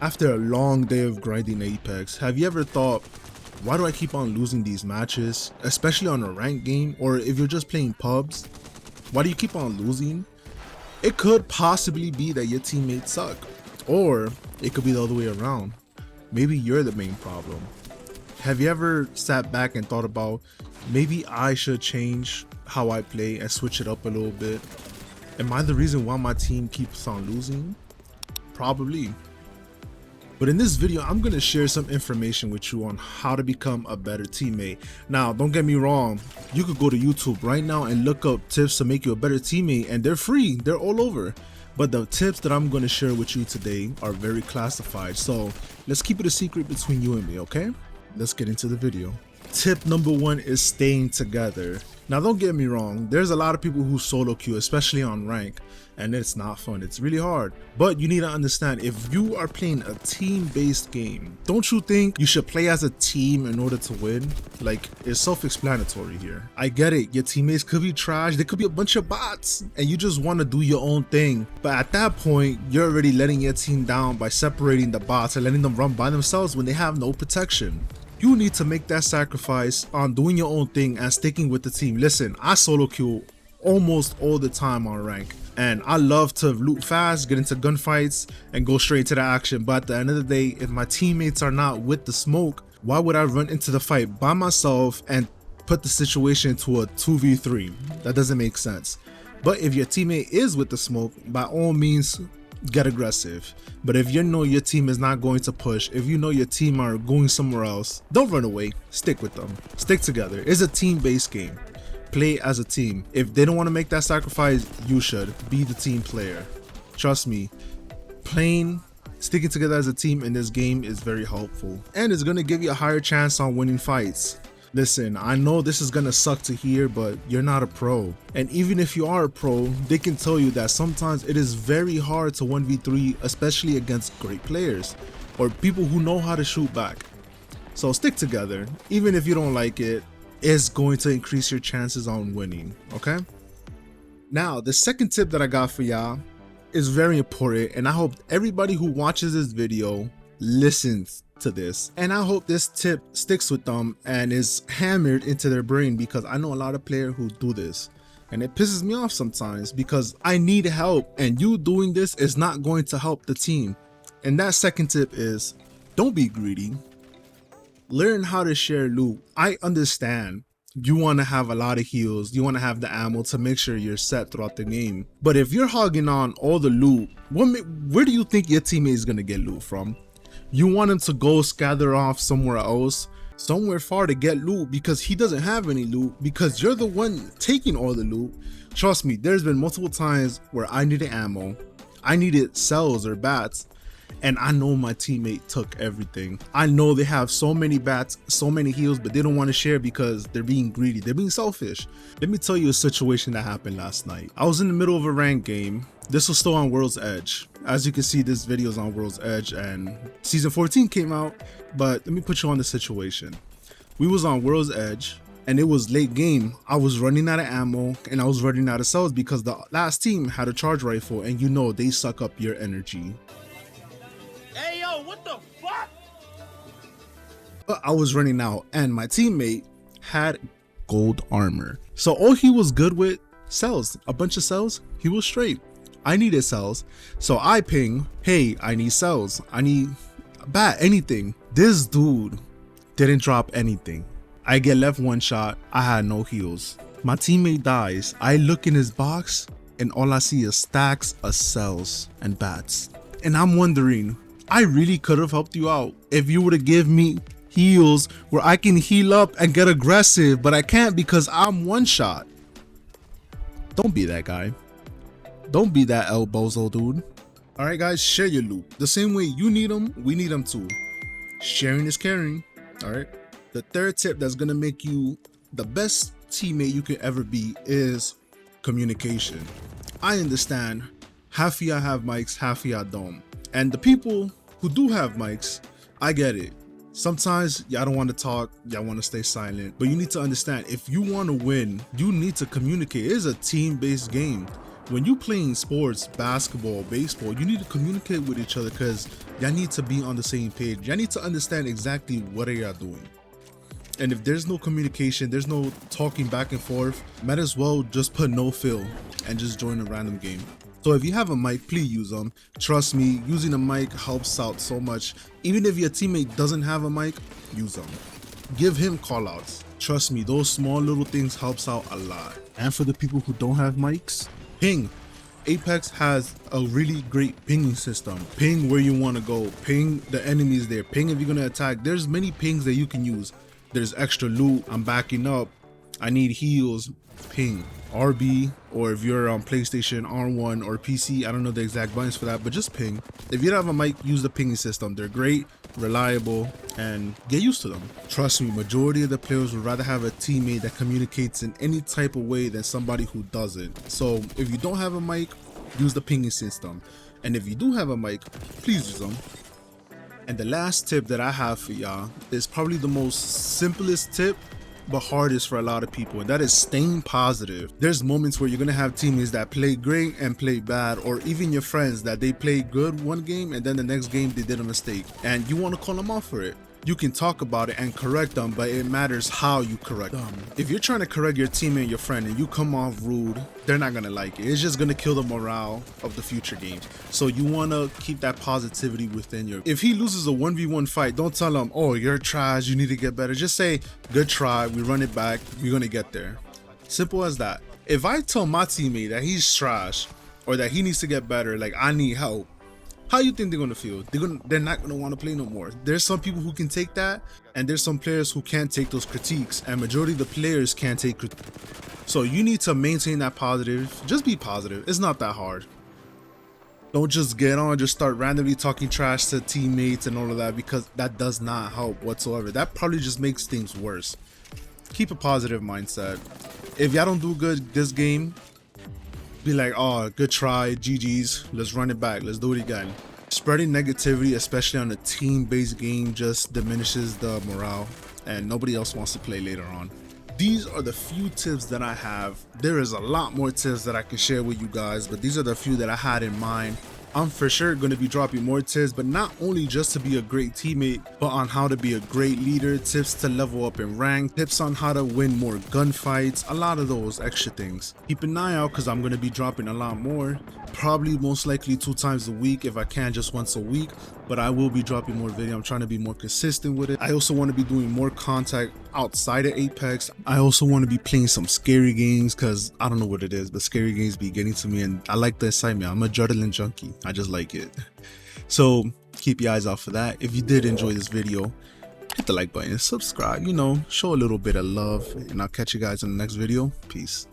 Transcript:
After a long day of grinding Apex, have you ever thought, why do I keep on losing these matches, especially on a ranked game, or if you're just playing pubs, why do you keep on losing? It could possibly be that your teammates suck, or it could be the other way around. Maybe you're the main problem. Have you ever sat back and thought about, maybe I should change how I play and switch it up a little bit? Am I the reason why my team keeps on losing? Probably. But in this video, I'm going to share some information with you on how to become a better teammate. Now, don't get me wrong, you could go to YouTube right now and look up tips to make you a better teammate, and they're free, they're all over. But the tips that I'm going to share with you today are very classified, so let's keep it a secret between you and me, okay? Let's get into the video. Tip number one is staying together. Now, don't get me wrong, there's a lot of people who solo queue, especially on rank, and it's not fun. It's really hard. But you need to understand, if you are playing a team-based game, don't you think you should play as a team in order to win? Like, it's self-explanatory here. I get it, your teammates could be trash, they could be a bunch of bots, and you just want to do your own thing. But at that point, you're already letting your team down by separating the bots and letting them run by themselves when they have no protection. You need to make that sacrifice on doing your own thing and sticking with the team. Listen, I solo queue almost all the time on rank, and I love to loot fast, get into gunfights, and go straight to the action. But at the end of the day, if my teammates are not with the smoke, why would I run into the fight by myself and put the situation to a 2v3? That doesn't make sense. But if your teammate is with the smoke, by all means, get aggressive. But if you know your team is not going to push, if you know your team are going somewhere else, don't run away. Stick with them. Stick together. It's a team-based game. Play as a team. If they don't want to make that sacrifice, you should be the team player. Trust me, sticking together as a team in this game is very helpful, and it's going to give you a higher chance on winning fights. Listen, I know this is gonna suck to hear, but you're not a pro. And even if you are a pro, they can tell you that sometimes it is very hard to 1v3, especially against great players or people who know how to shoot back. So stick together. Even if you don't like it, it's going to increase your chances on winning, okay? Now, the second tip that I got for y'all is very important, and I hope everybody who watches this video listens to this, and I hope this tip sticks with them and is hammered into their brain, because I know a lot of players who do this and it pisses me off sometimes because I need help, and you doing this is not going to help the team. And that second tip is, don't be greedy. Learn how to share loot. I understand you want to have a lot of heals, you want to have the ammo to make sure you're set throughout the game, but if you're hogging on all the loot, where do you think your teammate is going to get loot from? You want him to go scatter off somewhere else, somewhere far, to get loot because he doesn't have any loot, because you're the one taking all the loot. Trust me, there's been multiple times where I needed ammo, I needed cells or bats, and I know my teammate took everything. I know they have so many bats, so many heals, but they don't want to share because they're being greedy, they're being selfish. Let me tell you a situation that happened last night. I was in the middle of a ranked game. This was still on World's Edge. As you can see, this video is on World's Edge and season 14 came out, but let me put you on the situation. We was on World's Edge and it was late game. I was running out of ammo and I was running out of cells because the last team had a charge rifle, and you know they suck up your energy. Hey yo, what the fuck? But I was running out and my teammate had gold armor. So all he was good with, cells, a bunch of cells, he was straight. I needed cells, so I ping, hey, I need cells, I need a bat, anything. This dude didn't drop anything. I get left one shot, I had no heals. My teammate dies, I look in his box and all I see is stacks of cells and bats. And I'm wondering, I really could have helped you out if you would have given me heals where I can heal up and get aggressive, but I can't because I'm one shot. Don't be that guy. Don't be that El Bozo dude. Alright guys, share your loot. The same way you need them, we need them too. Sharing is caring. Alright. The third tip that's gonna make you the best teammate you can ever be is communication. I understand half of y'all have mics, half of y'all don't. And the people who do have mics, I get it. Sometimes y'all don't want to talk, y'all want to stay silent, but you need to understand, if you want to win, you need to communicate. It is a team-based game. When you playing sports, basketball, baseball, you need to communicate with each other because y'all need to be on the same page. Y'all need to understand exactly what are y'all doing. And if there's no communication, there's no talking back and forth, might as well just put no fill and just join a random game. So if you have a mic, please use them. Trust me, using a mic helps out so much. Even if your teammate doesn't have a mic, use them. Give him call outs. Trust me, those small little things helps out a lot. And for the people who don't have mics, ping. Apex has a really great pinging system. Ping where you want to go. Ping the enemies there. Ping if you're going to attack. There's many pings that you can use. There's extra loot. I'm backing up. I need heals. Ping. RB, or if you're on PlayStation, R1 or PC, I don't know the exact buttons for that, but just ping. If you don't have a mic, use the pinging system. They're great, reliable, and get used to them. Trust me, majority of the players would rather have a teammate that communicates in any type of way than somebody who doesn't. So if you don't have a mic, use the pinging system. And if you do have a mic, please use them. And the last tip that I have for y'all is probably the most simplest tip, but hardest for a lot of people, and that is staying positive. There's moments where you're gonna have teammates that play great and play bad, or even your friends that they play good one game and then the next game they did a mistake, and you want to call them out for it. You can talk about it and correct them, but it matters how you correct them. If you're trying to correct your teammate and your friend and you come off rude, they're not gonna like it. It's just gonna kill the morale of the future games. So you wanna keep that positivity within you. If he loses a 1v1 fight, don't tell him, oh, you're trash, you need to get better. Just say, good try, we run it back, we're gonna get there. Simple as that. If I tell my teammate that he's trash or that he needs to get better, like I need help, how you think they're gonna feel? They're not gonna want to play no more. There's some people who can take that, and there's some players who can't take those critiques, and majority of the players can't take critiques. So you need to maintain that positive. Just be positive. It's not that hard. Don't just get on, just start randomly talking trash to teammates and all of that, because that does not help whatsoever. That probably just makes things worse. Keep a positive mindset. If y'all don't do good this game, be like, oh, good try, GG's, let's run it back, let's do it again. Spreading negativity, especially on a team-based game, just diminishes the morale and nobody else wants to play later on. These are the few tips that I have. There is a lot more tips that I can share with you guys, but these are the few that I had in mind. I'm for sure going to be dropping more tips, but not only just to be a great teammate, but on how to be a great leader, tips to level up in rank, tips on how to win more gunfights, a lot of those extra things. Keep an eye out because I'm going to be dropping a lot more, probably most likely 2 times a week, if I can just once a week, but I will be dropping more video. I'm trying to be more consistent with it. I also want to be doing more content outside of Apex. I also want to be playing some scary games because I don't know what it is, but scary games be getting to me and I like the excitement. I'm a adrenaline junkie. I just like it. So keep your eyes out for that. If you did enjoy this video, hit the like button, subscribe, you know, show a little bit of love, and I'll catch you guys in the next video. Peace.